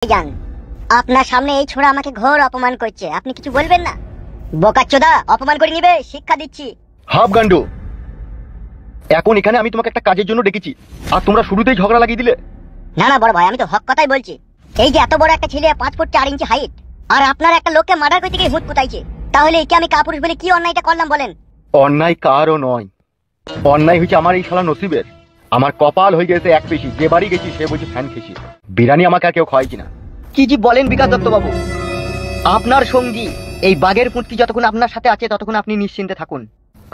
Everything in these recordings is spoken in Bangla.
জান, আপনার সামনে এই ছোড়া আমাকে ঘোর অপমান করছে, আপনি কিছু বলবেন না? বোকাচ্চোদা, অপমান করে নিবে, শিক্ষা দিচ্ছি। হাফ গান্ডু, এখন এখানে আমি তোমাকে একটা কাজের জন্য ডেকেছি আর তোমরা শুরুতেই ঝগড়া লাগিয়ে দিলে। না না বড় ভাই, আমি তো হক কথাই বলছি। এই যে এত বড় একটা ছেলে 5 ফুট 4 ইঞ্চি হাইট, আর আপনার একটা লোককে মার্ডার করতে গিয়ে হুত পুতাইছে, তাহলে কি আমি কাপুরুষ বলে কি অন্যায়টা করলাম বলেন? অন্যায় কারও নয়, অন্যায় হয়েছে আমার এই শালা নসিবের। আমার কপাল হয়ে গেছে এক পেশি, যে বাড়ি গেছি সে বলছে ফ্যান খেছি, বিরিয়ানি আমাকে আর কেউ খাওয়াইছি না। কি জি বলেন বিকাশ দত্ত বাবু, আপনার সঙ্গী এই বাঘের পুঁটকি যতক্ষণ আপনার সাথে আছে ততক্ষণ আপনি নিশ্চিন্তে থাকুন।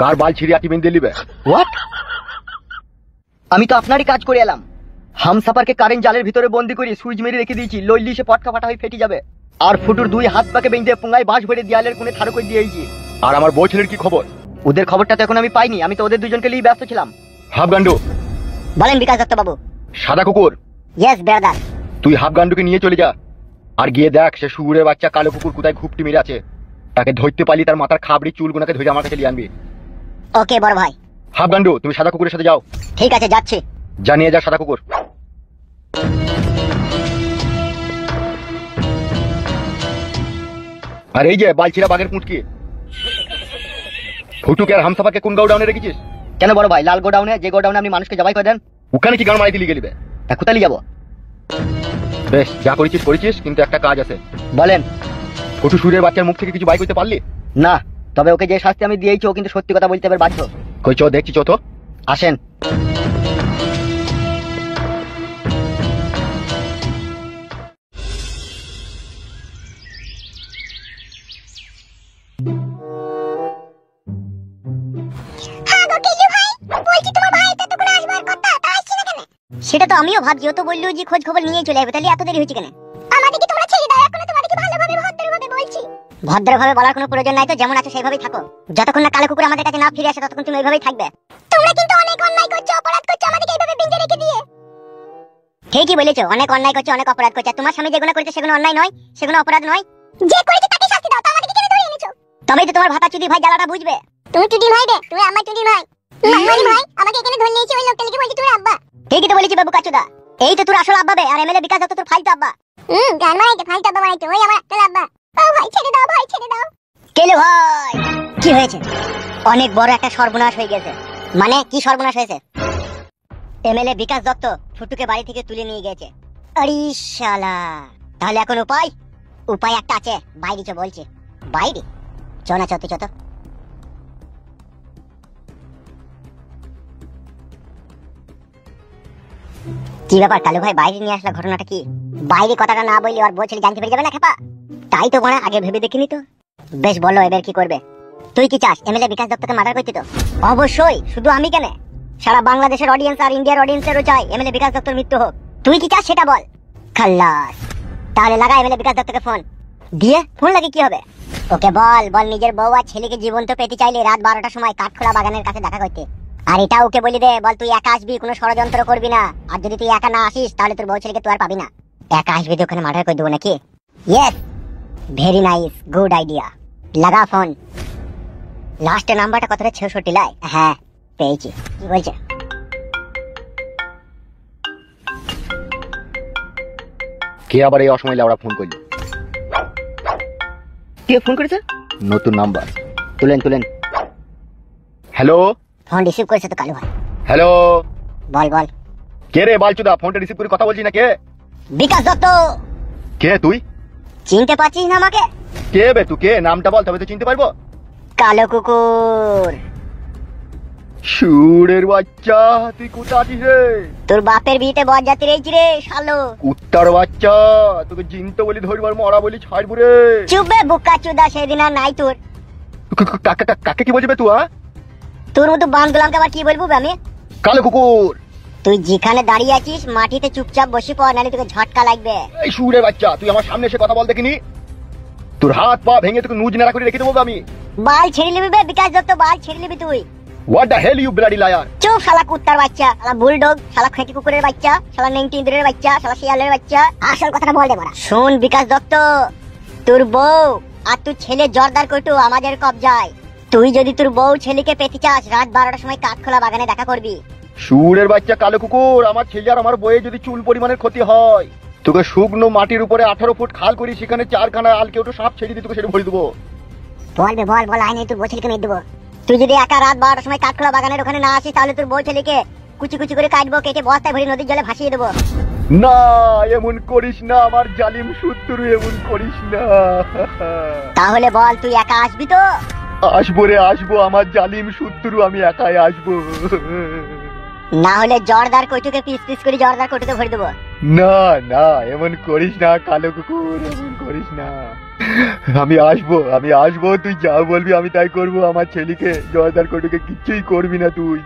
কার বাল ছিঁড়ে আটি বেঁধে দিবে? হোয়াট? আমি তো আপনারই কাজ করে এলাম। হামসাপারকে কারেন্ট জালের ভিতরে বন্দি করে সুইচ মেরে রেখে দিয়েছি, লইলি সে পটকা ফাটা হয়ে ফেটে যাবে। আর ফুটুর 2 হাত পাকে বেঁধে পুঙ্গায় বাঁশ ভরে দেয়ালের কোণে থারো করে দিয়েছি। আর আমার বউ ছেলের কি খবর? ওদের খবরটা তো এখন আমি পাইনি, আমি তো ওদের দুজনকে নিয়ে ব্যস্ত ছিলাম। হাফ গান্ডু, বলেন বিকাশ দত্ত বাবু। সাদা কুকুর, ইয়েস ব্রাদার। তুই হাফ গান্ডুকে নিয়ে চলে যা, আর গিয়ে দেখ সে শুয়োরের বাচ্চা কালো কুকুর কোথায় ঘুপটি মেরে আছে। তাকে ধরতে পারলি তার মাথার খাবড়ি চুলগুনাকে ধরে আমার কাছে নিয়ে আনবি। ওকে বড় ভাই। হাফ গান্ডু, তুমি সাদা কুকুরের সাথে যাও। ঠিক আছে, যাচ্ছি। জানিয়ে যা সাদা কুকুর। আর এই যে বালছিরা বাঘের পুঁটকি, ফুটুকে আর হামসাফাকে কোন গোডাউনে রেখেছিস? কেন বড় ভাই? লাল গোডাউনে, যে গোডাউনে আপনি মানুষকে জবাই করে দেন। ওখানে কি গান মারাই দিলি গেলিবে? কোথায় যাবো? বেশ, যা করেছিস করেছিস, কিন্তু একটা কাজ আছে। বলেন। ফুটু সুরের বাচ্চার মুখ থেকে কিছু বাই করতে পারলি? না, তবে ওকে যে শাস্তি আমি দিয়েছি ও কিন্তু সত্যি কথা বলতে হবে বাধ্য। কই চ দেখছি, চ তো। আসেন। সেটা তো আমিও ভাবছি, ও তো বললো যে খোঁজ খবর নিয়ে চলে আসবে, তাহলে এত দেরি হয়েছে কেন? আমাদেরকে তোমরা ছেড়ে দাও, এখন তোমাদেরকে ভালোভাবে ভদ্রভাবে বলছি। ভদ্রভাবে বলার কোনো প্রয়োজন নাই তো, যেমন আছো সেইভাবেই থাকো। যতক্ষণ না কালো কুকুর আমাদের কাছে না ফিরে আসে ততক্ষণ তুমি এইভাবেই থাকবে। তোমরা কিন্তু অনেক অন্যায় করছো, অপরাধ করছো, আমাদেরকে এইভাবে বেঁধে রেখে দিয়ে। ঠিকই বলেছো, অনেক অন্যায় করছো, অনেক অপরাধ করছো। তোমার স্বামী যেগুলো করেছে সেগুলো অন্যায় নয়, সেগুলো অপরাধ নয়। যে করেছে তাকে শাস্তি দাও, তো আমাদেরকে কেন ধরে এনেছো? তবেই তো তোমার ভাতা চুদি ভাই জ্বালাটা বুঝবে। তুমি চুদি ভাই রে, তুমি আমার চুদি ভাই। মামানি ভাই আমাকে এখানে ধরে নিয়েছে, ওই লোকটা লিখে বলছি তুমি আব্বা। ঠিকই তো বলেছি বাবু কাচুদা, এই তো তোর আসল আব্বা বে, আর এমএলএ বিকাশ দত্ত তোর ফালতু আব্বা। গান মারাইতে ফালতু আব্বা মারাইতে, ওই আমার আসল আব্বা। ও ভাই ছেড়ে দাও, ভাই ছেড়ে দাও। কেলে ভাই, কি হয়েছে? অনেক বড় একটা সর্বনাশ হয়ে গেছে। মানে কি সর্বনাশ হয়েছে? এমএলএ বিকাশ দত্ত ফুটুকে বাড়ি থেকে তুলে নিয়ে গেছে। আরে শালা, তাহলে এখন উপায়? উপায় একটা আছে, বাইরে চ বলছে। বাইরে চ না, চত চত। কি ব্যাপার কালু ভাই, বাইরে নিয়ে আসলা, ঘটনাটা কি? বাইরে কথাটা না বললে আর বউ ছেলে জানতে পেরে যাবে না খেপা? তাই তো বড়া, আগে ভেবে দেখিনি তো। বেশ বলো, এবার কি করবে? তুই কি চাস এমএলএ বিকাশ দত্তকে মার্ডার করতে? তো অবশ্যই, শুধু আমি কেন, সারা বাংলাদেশের অডিয়েন্স আর ইন্ডিয়ার অডিয়েন্সেরও চাই এমএলএ বিকাশ দত্তর মৃত্যু হোক। তুই কি চাস সেটা বল। খাল্লাস, তাহলে লাগা এমএলএ বিকাশ দত্তকে ফোন দিয়ে। ফোন লাগে কি হবে? ওকে বল বল নিজের বউ আর ছেলেকে জীবন্ত পেতে চাইলে রাত 12টার সময় কাঠখোলা বাগানের কাছে দেখা করতে। আর এটা ওকে বলে দে, বল তুই একা আসবি, কোনো ষড়যন্ত্র করবি না। আর যদি তুই একা না আসিস তাহলে তোর বউ ছেলেকে তুই আর পাবি না। একা আসবি তো ওখানে মার্ডার করে দেবো নাকি? Yes, very nice, good idea. লাগা ফোন। লাস্টের নাম্বারটা কতটা? 66 লাই। হ্যাঁ পেয়েছি। কি বলছে? কে আবার এই অসময় লাউড়া ফোন করলি? কে ফোন করেছে? নতুন নাম্বার। তুলেন তুলেন। হ্যালো। ফোন রিসিভ করেছে তো কালু ভাই। হ্যালো। বল বল। কে রে বালচুদা, ফোনটা রিসিভ করে কথা বলছি না? কে? বিকাশ দত্ত। কে তুই? চিনতে পারছিস না আমাকে? কে বে তুই? কে? নামটা বল তবে তো চিনতে পারবো। কালো কুকুর। সুরের বাচ্চা, তুই কোথা আছিস রে? তোর বাপের বিয়েতে বরযাত্রী রয়েছি রে শালো। কুত্তার বাচ্চা, তোকে জিনতে বলি ধরবার, মরা বলি ছাড়বো রে। চুপ বে বোকা চুদা, সেদিন আর নাই তোর। কাকে কি বলবে তুই? তোর মতো বান গোলামকে আবার কি বলবো আমি? কালো কুকুর, তুই যেখানে দাঁড়িয়ে আছিস মাটিতে চুপচাপ বসে পড়, নালে তোকে ঝটকা লাগবে। এই সুরের বাচ্চা, তুই আমার সামনে এসে কথা বল দেখিনি? তোর হাত পা ভেঙে তোকে নুজ নাড়া করে রেখে দেবো আমি। বাল ছেড়ে নিবি বে বিকাশ দত্ত, বাল ছেড়ে নিবি তুই। What the hell you bloody liar. চুপ শালা কুত্তার বাচ্চা, শালা বুলডগ, শালা খেঁটি কুকুরের বাচ্চা, শালা নেংটি ইঁদুরের বাচ্চা, শালা শিয়ালের বাচ্চা। আসল কথাটা বল দে বড়া। শোন বিকাশ দত্ত, তোর বউ আর তোর ছেলে জর্দার কটু আমাদের কবজায়। তুই যদি তোর বউ ছেলেকে পেতে চাস রাত 12টার সময় কাঠখোলা বাগানে দেখা করবি। সুরের বাচ্চা কালো কুকুর, আমার ছেলে আর আমার বইয়ে যদি চুল পরিমাণের ক্ষতি হয় তোকে শুকনো মাটির উপরে 18 ফুট খাল করি, সেখানে 4খানা আলকে ওটা সাপ ছেড়ে দিয়ে তোকে সেটা ভরে দেবো। বলবে বল আইনে তোর বউ ছেলেকে মেরে দেবো। তুই যদি একা রাত 12টার সময় কাঠখোলা বাগানের ওখানে না আসিস তাহলে তোর বউ ছেলেকে কুচি কুচি করে কাটবো, কেটে বস্তায় ভরে নদীর জলে ভাসিয়ে দেবো। না এমন করিস না আমার জালিম শত্রু, এমন করিস না। তাহলে বল তুই একা আসবি তো? আসবো রে আসবো, আমার জালিম শত্রু, আমি একাই আসবো। না হলে জর্দার কটুকে পিস পিস করে জর্দার কটুতে ভরে দেবো। না না এমন করিস না কালো কুকুর, এমন করিস না। আমি আসবো, তুই যা বলবি আমি তাই করবো। আমার ছেলেকে জর্দার কটুকে কিচ্ছুই করবি না তুই।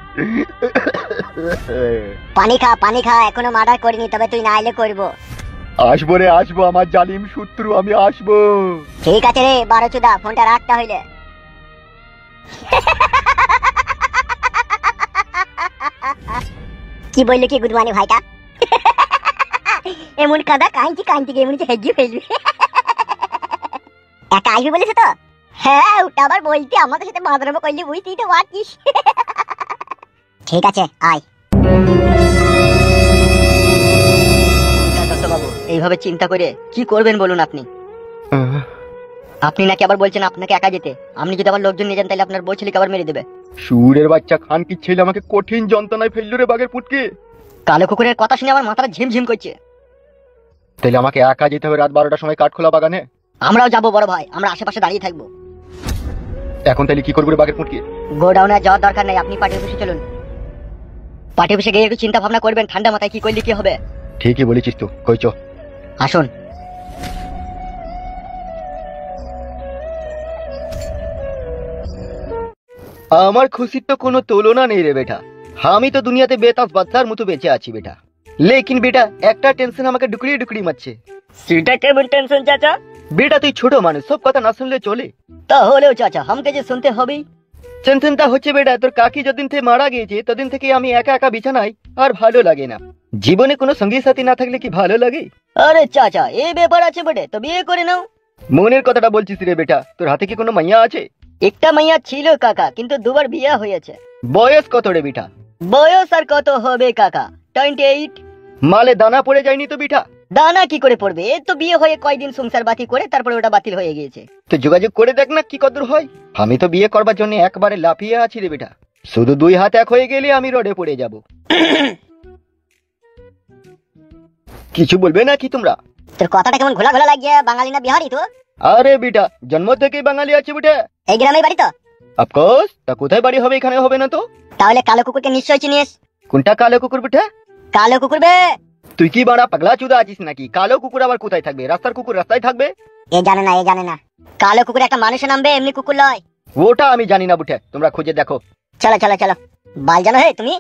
পানি খা, এখনো মার্ডার করিনি, তবে তুই না এলে করবো। আসবো রে আসবো, আমার জালিম শত্রু, আমি আসবো। ঠিক আছে রে বারোচুদা, ফোনটা রাখতে হইলে। কি বললি কি গুদমানি ভাইটা? এমন কাদা কাঁদছি এমন হেজি ফেলবি। একা আসবি বলেছে তো? হ্যাঁ ওটা আবার বলতে আমাদের সাথে বাঁধরব করলি, বুঝতেই তো পারছিস। ঠিক আছে আয়। বাবু এইভাবে চিন্তা করে কি করবেন বলুন আপনি? আপনি নাকি আবার বলছেন আপনাকে একা যেতে, আপনি যদি আবার লোকজন নিয়ে যান তাহলে আপনার বউ ছেলেকে আবার মেরে দেবে। সুরের বাচ্চা খান কি ছেলে আমাকে কঠিন যন্ত্রণায় ফেললো রে বাঘের পুটকে। কালো কুকুরের কথা শুনে আমার মাথাটা ঝিমঝিম করছে। তাহলে আমাকে একা যেতে হবে রাত 12টার সময় কাঠখোলা বাগানে? আমরাও যাবো বড় ভাই, আমরা আশেপাশে দাঁড়িয়ে থাকবো। এখন তাহলে কি করবো রে বাঘের পুটকে? গোডাউনে যাওয়ার দরকার নেই, আপনি পার্টি অফিসে চলুন। পার্টি অফিসে গিয়ে একটু চিন্তা ভাবনা করবেন, ঠান্ডা মাথায় কি করলে কি হবে। ঠিকই বলেছিস তো, কইছ আসুন। আমার খুশির তো কোনো তুলনা নেই রে বেটা। আমি তো দুনিয়াতে বেতাস বাচ্চার মতো বেঁচে আছি বেটা। লেকিন বেটা একটা টেনশন আমাকে ডুকরিয়ে ডুকরিয়ে মারছে। সেটা কেমন টেনশন চাচা? বেটা তুই ছোট মানুষ, সব কথা না শুনলে চলে। তাহলেও চাচা আমাকে যে শুনতে হবেই। টেনশনটা হচ্ছে বেটা তোর কাকি যদিন থেকে মারা গিয়েছে তদিন থেকে আমি একা একা বিছানায়, আর ভালো লাগে না। জীবনে কোনো সঙ্গী সাথী না থাকলে কি ভালো লাগে? আরে চাচা এই ব্যাপার আছে বটে, তো বিয়ে করে নাও। মনের কথাটা বলছিস রে বেটা, তোর হাতে কি কোনো মাইয়া আছে? একটা মাইয়া ছিল কাকা, কিন্তু দুবার বিয়ে হয়েছে। বয়স কত রে বেটা? বয়স আর কত হবে কাকা, 28। মালে দানা পড়ে যায়নি তো বেটা? দানা কি করে পড়বে, এ তো বিয়ে হয়ে কয়দিন সংসার বাতি করে তারপরে ওটা বাতিল হয়ে গিয়েছে। তো যোগাযোগ করে দেখ না কি কদর হয়। আমি তো বিয়ে করবার জন্য একবারে লাফিয়ে আছি রে বেটা। শুধু 2 হাত এক হয়ে গেলে আমি রোডে পড়ে যাব। কিছু বলবে না কি তোমরা? তোর কথাটা কেমন ঘোলা ঘোলা লাগছে, বাঙালি না বিহারি তো? আরে বেটা জন্ম থেকেই বাঙালি আছে বেটা। এই গ্রামের বাড়ি তো? অফকোর্স, তা কোথায় বাড়ি হবে, এখানে হবে না তো? তাহলে কালো কুকুরকে নিশ্চয় চিনিস। কোনটা কালো কুকুর বেটা? কালো কুকুর বে। তুই কি বাড়া পাগলা চুদা আছিস নাকি? কালো কুকুর আবার কোথায় থাকবে? রাস্তার কুকুর রাস্তায় থাকবে? এ জানে না। কালো কুকুর একটা মানুষের নামবে, এমনি কুকুর লয়। ওটা আমি জানি না বুটে, তোমরা খুঁজে দেখো। চলো বাল জানো হে তুমি?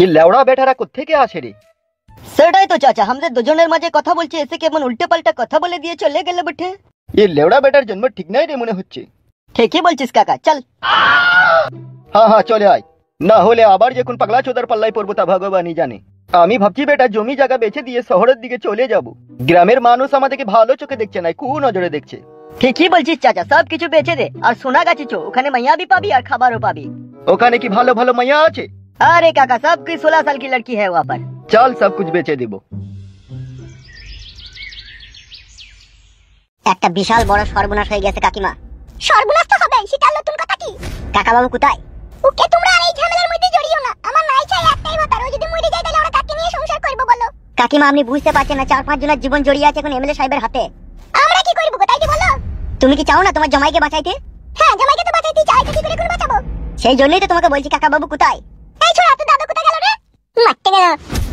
এই লেওড়া বেটারা কোত্থেকে আসে রে? সেটাই তো চাচা, আমাদের দুজনের মাঝে কথা বলছে, এসে কেমন উল্টে পাল্টা কথা বলে দিয়ে চলে গেল বটে। এই লেওড়া বেটার জন্ম ঠিক নাই রে মনে হচ্ছে। ঠিকই বলছিস কাকা, চল। হ্যাঁ চলে আয়, না হলে আবার যখন পাগলা চোদার পাল্লাই পড়বো তা ভগবানই জানে। আমি ভাবছি বেটা জমি জায়গা বেচে দিয়ে শহরের দিকে চলে যাব। গ্রামের মানুষ আমাদেরকে ভালো চোখে দেখছে না, কু নজরে দেখছে। ঠিকই বলছিস চাচা, সব কিছু বেচে দে আর সোনা গাছি চো, ওখানে মাইয়া भी পাবি আর খাবারও পাবি। ওখানে কি ভালো ভালো মাইয়া আছে? अरे काका सबकी 16 साल की लड़की है वहाँ पर। চল সব কিছু বেচে দিব। একটা বিশাল বড় সর্বনাশ হয়ে গেছে কাকিমা। সর্বনাশ তো হবে, সেটা নতুন কথা কি? কাকা বাবু কোথায়? ওকে তোমরা আর এই ঝামেলার মধ্যে জড়িও না। আমার নাই চাই একটাই ভাতার, ও যদি মরে যায় তাহলে আমরা কাকে নিয়ে সংসার করব বলো? কাকিমা আপনি বুঝতে পারছেন না, 4-5 জনের জীবন জড়িয়ে আছে এখন এমএলএ সাহেবের হাতে। আমরা কি করব তাই বলো? তুমি কি চাও না তোমার জামাইকে বাঁচাইতে? হ্যাঁ জামাইকে তো বাঁচাইতে চাই, কি করে করে বাঁচাবো? সেই জন্যই তো তোমাকে বলছি কাকা বাবু কোথায়? এই ছোড়া তো দাদু কোথায় গেল রে? মারতে গেল।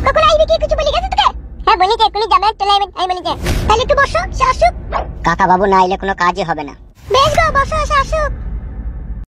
কখন আইবি কি কিছু বলি গেছে তোকে? হ্যাঁ বলিছে এখনি যাবে, চলে আইবেন আমি বলিছে। তাহলে একটু বসো শাশুক। কাকা বাবু না আইলে কোনো কাজই হবে না। বেশ গো বসো শাশুক।